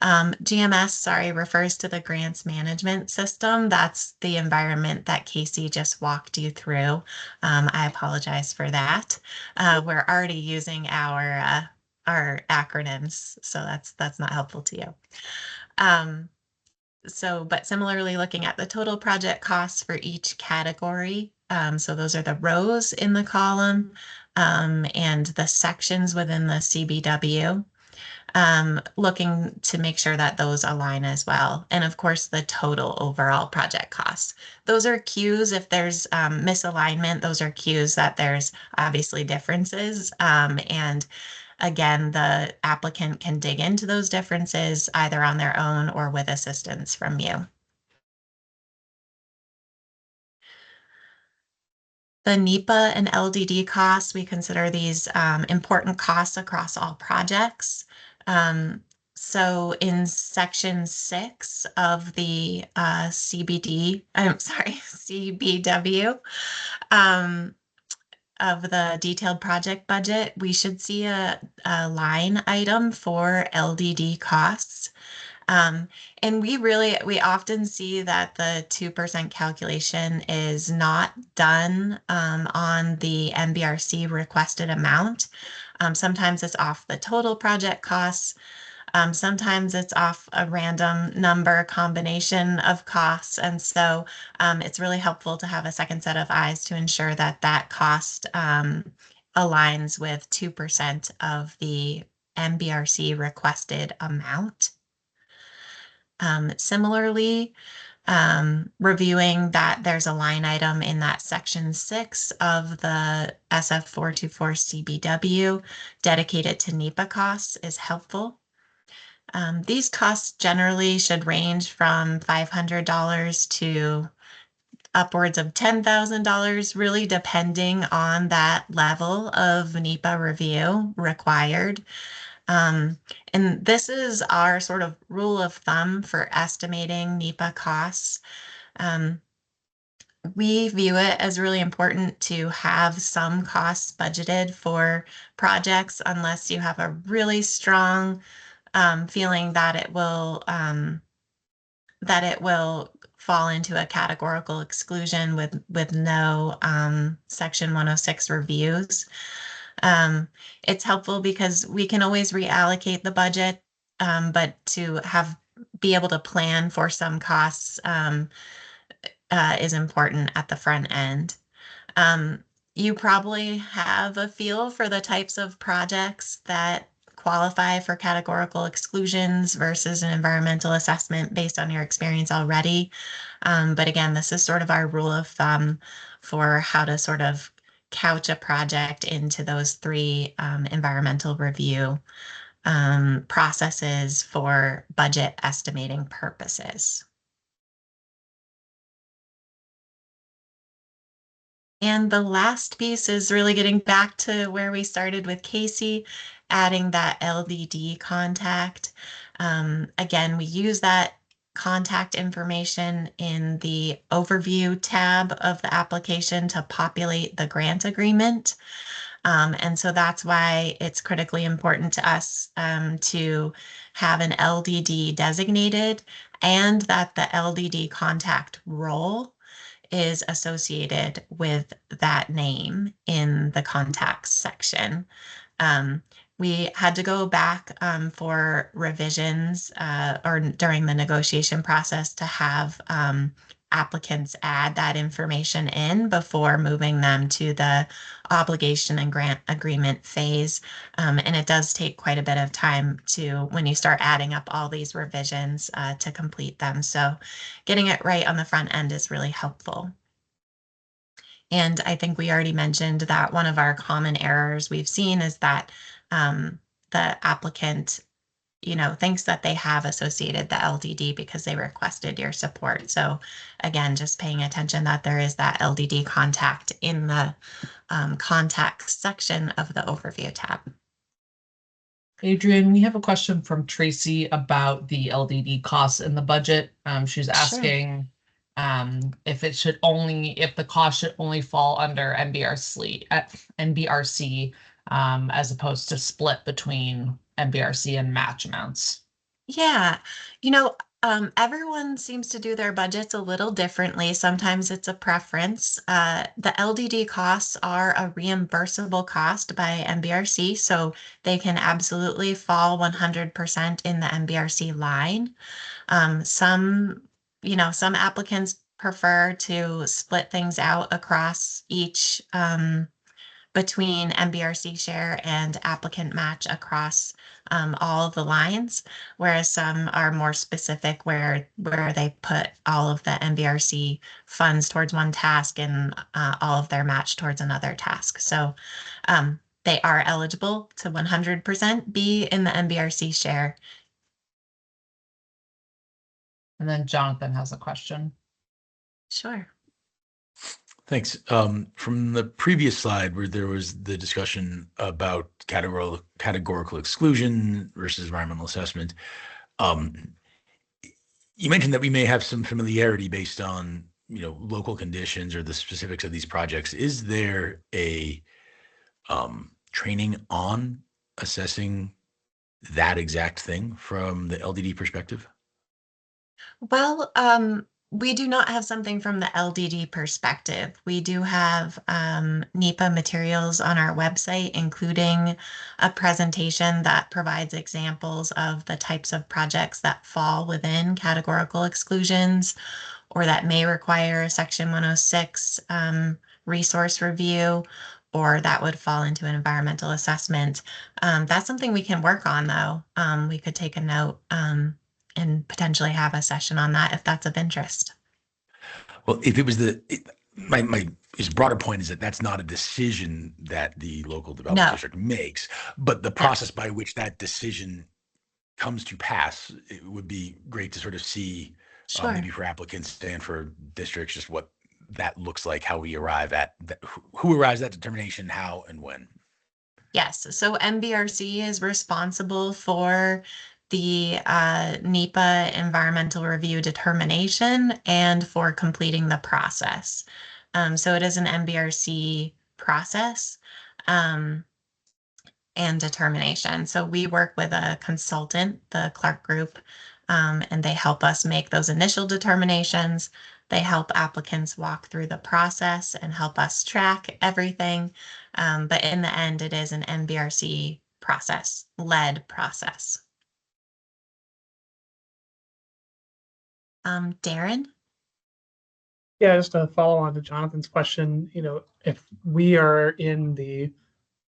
GMS, refers to the grants management system. That's the environment that Casey just walked you through. I apologize for that. We're already using our acronyms, so that's not helpful to you. But similarly, looking at the total project costs for each category. So those are the rows in the column and the sections within the CBW. Looking to make sure that those align as well. And of course, the total overall project costs. Those are cues if there's misalignment. Those are cues that there's obviously differences. And again, the applicant can dig into those differences either on their own or with assistance from you. The NEPA and LDD costs, we consider these important costs across all projects. So in section 6 of the CBW of the detailed project budget, we should see a line item for LDD costs. And we often see that the 2% calculation is not done on the NBRC requested amount. Sometimes it's off the total project costs. Sometimes it's off a random number combination of costs. And so it's really helpful to have a second set of eyes to ensure that that cost aligns with 2% of the NBRC requested amount. Similarly, reviewing that there's a line item in that section 6 of the SF424 CBW dedicated to NEPA costs is helpful. These costs generally should range from $500 to upwards of $10,000, really depending on that level of NEPA review required. And this is our sort of rule of thumb for estimating NEPA costs. We view it as really important to have some costs budgeted for projects unless you have a really strong feeling that it will fall into a categorical exclusion with no Section 106 reviews. It's helpful because we can always reallocate the budget, but to be able to plan for some costs is important at the front end. You probably have a feel for the types of projects that qualify for categorical exclusions versus an environmental assessment based on your experience already. But again, this is sort of our rule of thumb for how to sort of couch a project into those three environmental review processes for budget estimating purposes. And the last piece is really getting back to where we started with Casey, adding that LDD contact. Again, we use that contact information in the overview tab of the application to populate the grant agreement. And so that's why it's critically important to us to have an LDD designated and that the LDD contact role is associated with that name in the contacts section. We had to go back for revisions or during the negotiation process to have applicants add that information in before moving them to the obligation and grant agreement phase. And it does take quite a bit of time to, when you start adding up all these revisions to complete them. So getting it right on the front end is really helpful. And I think we already mentioned that one of our common errors we've seen is that the applicant, thinks that they have associated the LDD because they requested your support. So again, just paying attention that there is that LDD contact in the contact section of the overview tab. Adrian, we have a question from Tracy about the LDD costs in the budget. She's asking if the cost should only fall under NBRC as opposed to split between NBRC and match amounts. Yeah, everyone seems to do their budgets a little differently. Sometimes it's a preference. The LDD costs are a reimbursable cost by NBRC, so they can absolutely fall 100% in the NBRC line. Some applicants prefer to split things out across each between NBRC share and applicant match across all of the lines, whereas some are more specific where they put all of the NBRC funds towards one task and all of their match towards another task. So they are eligible to 100% be in the NBRC share. And then Jonathan has a question. Sure. Thanks. From the previous slide where there was the discussion about categorical exclusion versus environmental assessment, you mentioned that we may have some familiarity based on, local conditions or the specifics of these projects. Is there a training on assessing that exact thing from the LDD perspective? Well, we do not have something from the LDD perspective. We do have NEPA materials on our website, including a presentation that provides examples of the types of projects that fall within categorical exclusions or that may require a Section 106 resource review, or that would fall into an environmental assessment. That's something we can work on, though. We could take a note and potentially have a session on that if that's of interest. Well, if it was my broader point is that that's not a decision that the local development district makes, but the process by which that decision comes to pass, it would be great to sort of see, maybe for applicants and for districts, just what that looks like, how we arrive at who arrives at that determination, how and when. Yes, so NBRC is responsible for the NEPA environmental review determination and for completing the process. So it is an NBRC process and determination. So we work with a consultant, the Clark Group, and they help us make those initial determinations. They help applicants walk through the process and help us track everything. But in the end, it is an NBRC led process. Darren? Yeah, just to follow on to Jonathan's question, if we are in the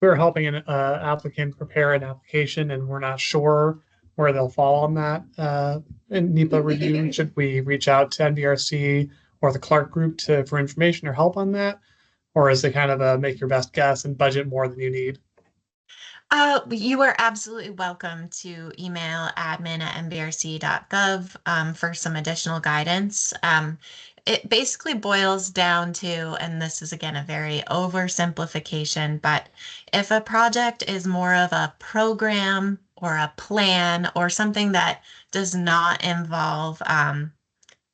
we're helping an applicant prepare an application and we're not sure where they'll fall on that in NEPA review, should we reach out to NBRC or the Clark Group for information or help on that? Or is it kind of a make your best guess and budget more than you need? You are absolutely welcome to email admin@nbrc.gov for some additional guidance. It basically boils down to, and this is again a very oversimplification, but if a project is more of a program or a plan or something that does not involve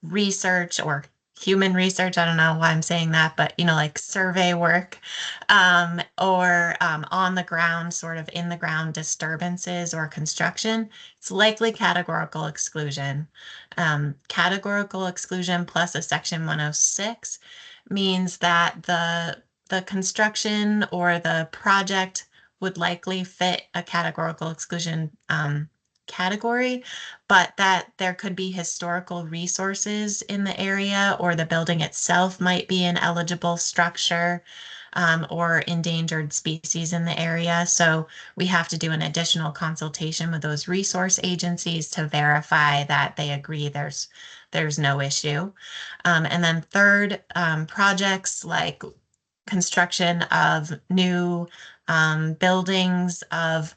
research or human research, I don't know why I'm saying that, but like survey work, or on the ground, sort of in the ground disturbances or construction, it's likely categorical exclusion. Categorical exclusion plus a section 106 means that the construction or the project would likely fit a categorical exclusion category, but that there could be historical resources in the area, or the building itself might be an eligible structure, or endangered species in the area. So we have to do an additional consultation with those resource agencies to verify that they agree there's no issue. And then third, projects like construction of new buildings, of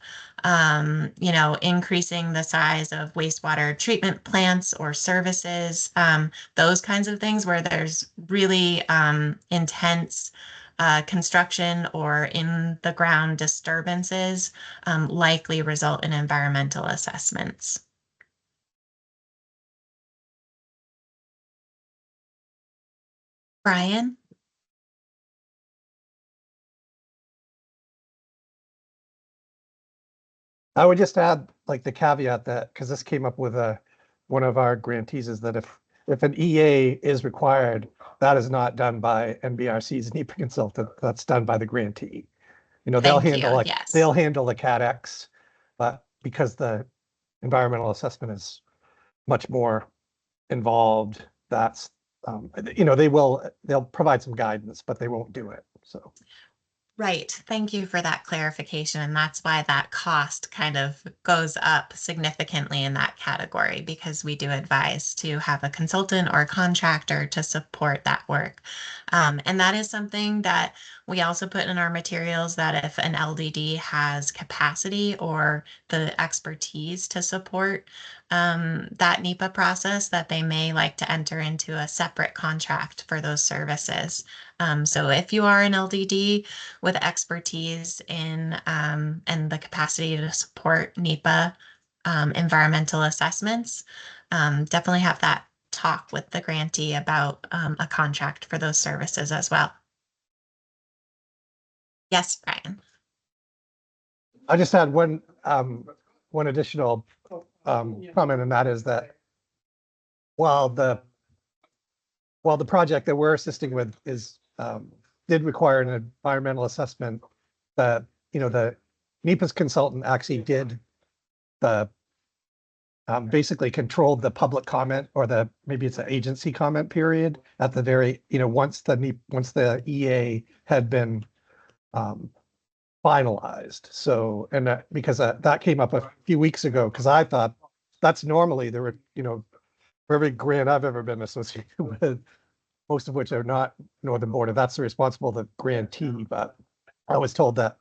increasing the size of wastewater treatment plants or services, those kinds of things where there's really intense construction or in the ground disturbances, likely result in environmental assessments. Brian? I would just add like the caveat that, because this came up with one of our grantees, is that if an EA is required, that is not done by NBRC's NEPA consultant, that's done by the grantee. They'll handle they'll handle the CADX, but because the environmental assessment is much more involved, that's they'll provide some guidance, but they won't do it. So Right. Thank you for that clarification. And that's why that cost kind of goes up significantly in that category, because we do advise to have a consultant or a contractor to support that work. And that is something that we also put in our materials, that if an LDD has capacity or the expertise to support that NEPA process, that they may like to enter into a separate contract for those services. So if you are an LDD with expertise in and the capacity to support NEPA environmental assessments, definitely have that talk with the grantee about a contract for those services as well. Yes, Brian. I just had one additional comment, and that is that while the project that we're assisting with did require an environmental assessment, the NEPA's consultant actually did basically controlled the public comment, or maybe it's an agency comment period at the very, once the EA had been finalized. So, and because that came up a few weeks ago, because I thought that's normally there were, for every grant I've ever been associated with, most of which are not Northern Border, that's the responsible the grantee. But I was told that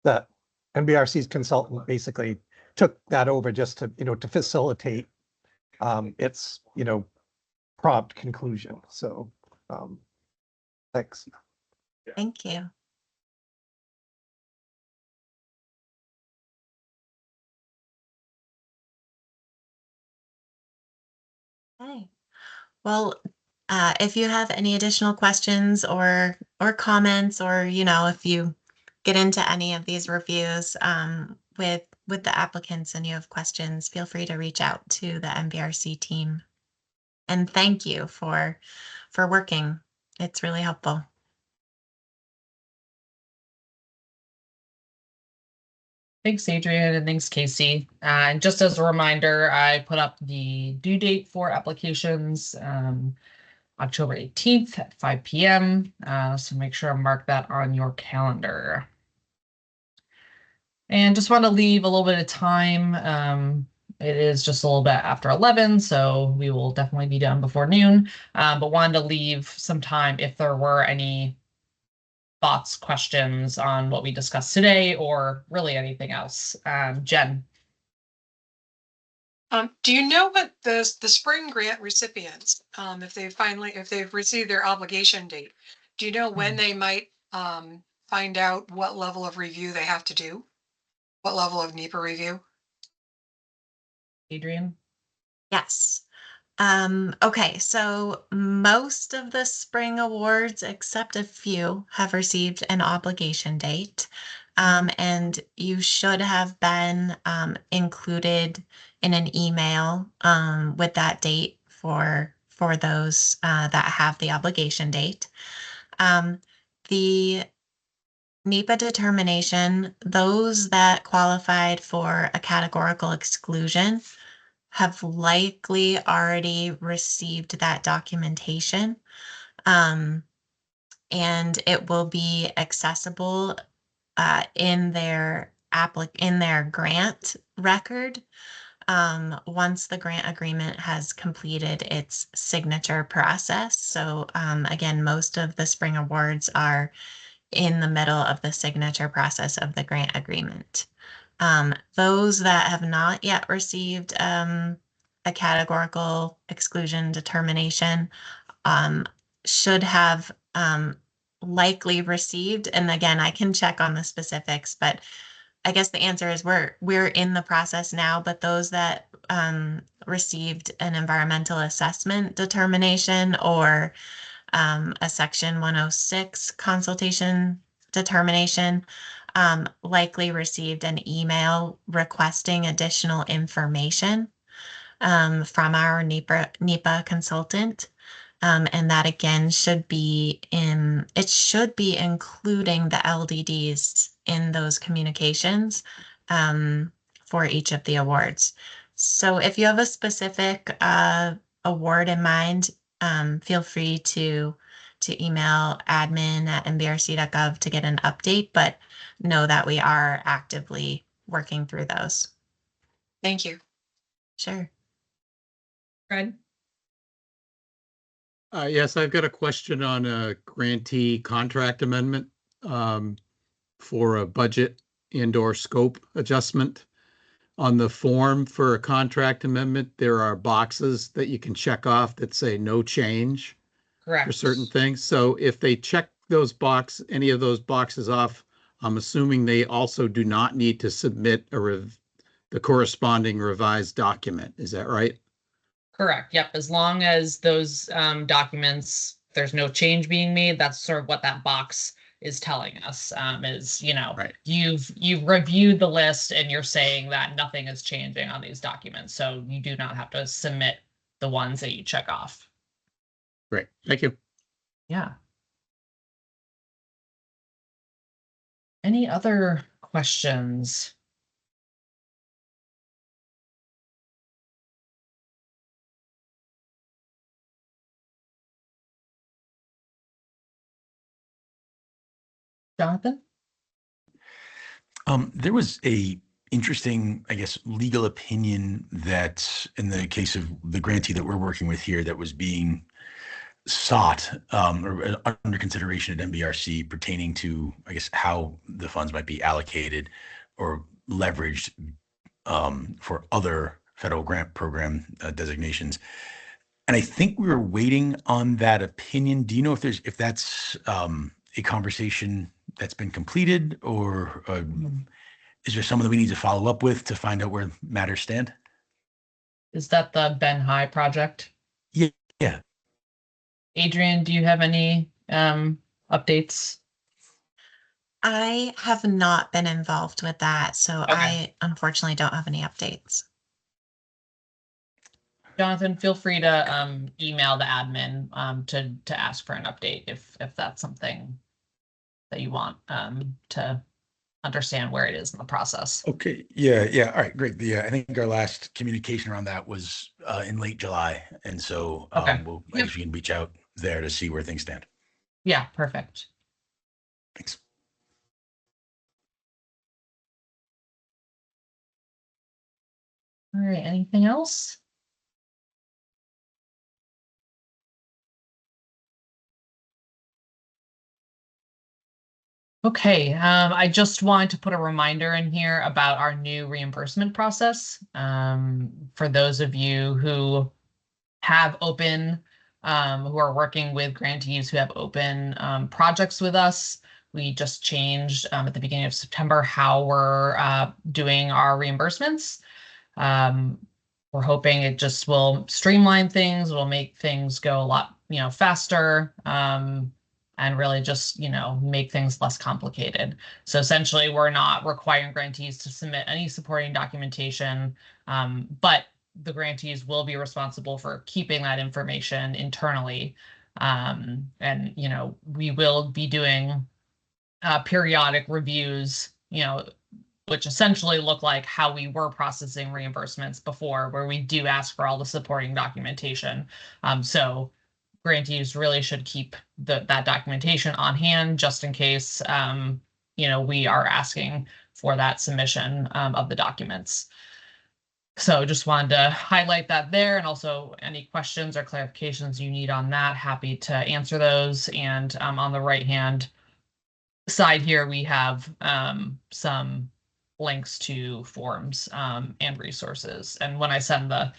that NBRC's consultant basically took that over just to to facilitate its prompt conclusion. So thanks. Thank you. Okay. Well, if you have any additional questions or comments, or if you get into any of these reviews with the applicants and you have questions, feel free to reach out to the NBRC team. And thank you for working. It's really helpful. Thanks, Adrian, and thanks, Casey. And just as a reminder, I put up the due date for applications, October 18th at 5 p.m. So make sure to mark that on your calendar. And just want to leave a little bit of time. It is just a little bit after 11, so we will definitely be done before noon. But wanted to leave some time if there were any thoughts, questions on what we discussed today, or really anything else. Jen. Do you know what the spring grant recipients, if they've received their obligation date, do you know when they might find out what level of review they have to do? What level of NEPA review? Adrian? Yes. Okay, so most of the spring awards, except a few, have received an obligation date. And you should have been included in an email with that date for those that have the obligation date. The NEPA determination, those that qualified for a categorical exclusion have likely already received that documentation. And it will be accessible in their grant record once the grant agreement has completed its signature process. So again, most of the spring awards are in the middle of the signature process of the grant agreement. Those that have not yet received a categorical exclusion determination should have likely received, and again, I can check on the specifics, but I guess the answer is we're in the process now, but those that received an environmental assessment determination or a Section 106 consultation determination likely received an email requesting additional information from our NEPA consultant. And that again should be including the LDDs in those communications for each of the awards. So if you have a specific award in mind, feel free to email admin@nbrc.gov to get an update, but know that we are actively working through those. Thank you. Sure. Fred? Yes, I've got a question on a grantee contract amendment for a budget and/or scope adjustment. On the form for a contract amendment, there are boxes that you can check off that say no change Correct. for certain things. So if they check any of those boxes off, I'm assuming they also do not need to submit the corresponding revised document. Is that right? Correct. Yep. As long as those documents, there's no change being made, that's sort of what that box is telling us. Is Right. you've reviewed the list and you're saying that nothing is changing on these documents, so you do not have to submit the ones that you check off. Great. Thank you. Yeah. Any other questions? Jonathan? There was a interesting, I guess, legal opinion that in the case of the grantee that we're working with here that was being sought or under consideration at NBRC pertaining to, I guess, how the funds might be allocated or leveraged for other federal grant program designations. And I think we were waiting on that opinion. Do you know if that's a conversation that's been completed, or is there someone that we need to follow up with to find out where matters stand? Is that the Ben High project? Yeah. Yeah. Adrian, do you have any updates? I have not been involved with that, so Okay. I unfortunately don't have any updates. Jonathan, feel free to email the admin to ask for an update if that's something that you want to understand where it is in the process. Okay. Yeah. Yeah. All right. Great. I think our last communication around that was in late July, and so Okay. we'll Yep. actually can reach out there to see where things stand. Yeah, perfect. Thanks. right, anything else? Okay, I just wanted to put a reminder in here about our new reimbursement process. For those of you who have open, who are working with grantees who have open projects with us, we just changed at the beginning of September how we're doing our reimbursements. We're hoping it just will streamline things, it'll make things go a lot, faster. And really just, make things less complicated. So essentially, we're not requiring grantees to submit any supporting documentation, but the grantees will be responsible for keeping that information internally. And, we will be doing periodic reviews, which essentially look like how we were processing reimbursements before, where we do ask for all the supporting documentation. So grantees really should keep that documentation on hand just in case, we are asking for that submission of the documents. So just wanted to highlight that there, and also any questions or clarifications you need on that, happy to answer those. And on the right hand side here, we have some links to forms and resources. And when I send the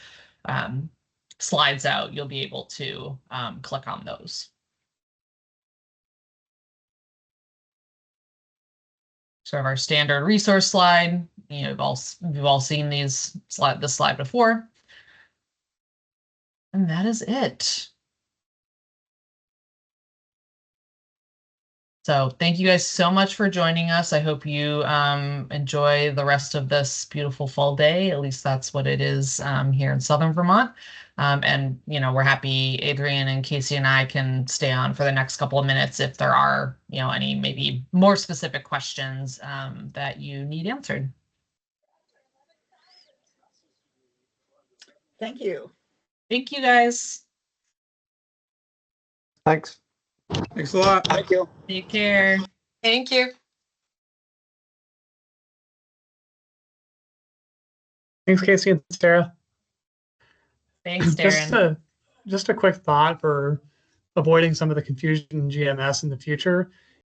slides out, you'll be able to click on those. Sort of our standard resource slide. We've all seen this slide before. And that is it. So thank you guys so much for joining us. I hope you enjoy the rest of this beautiful fall day. At least that's what it is here in Southern Vermont. And, we're happy Adrian and Casey and I can stay on for the next couple of minutes if there are, any maybe more specific questions that you need answered. Thank you. Thank you, guys. Thanks. Thanks a lot. Thank you. Take care. Thank you. Thanks, Casey and Sarah. Thanks, Just a quick thought for avoiding some of the confusion in GMS in the future.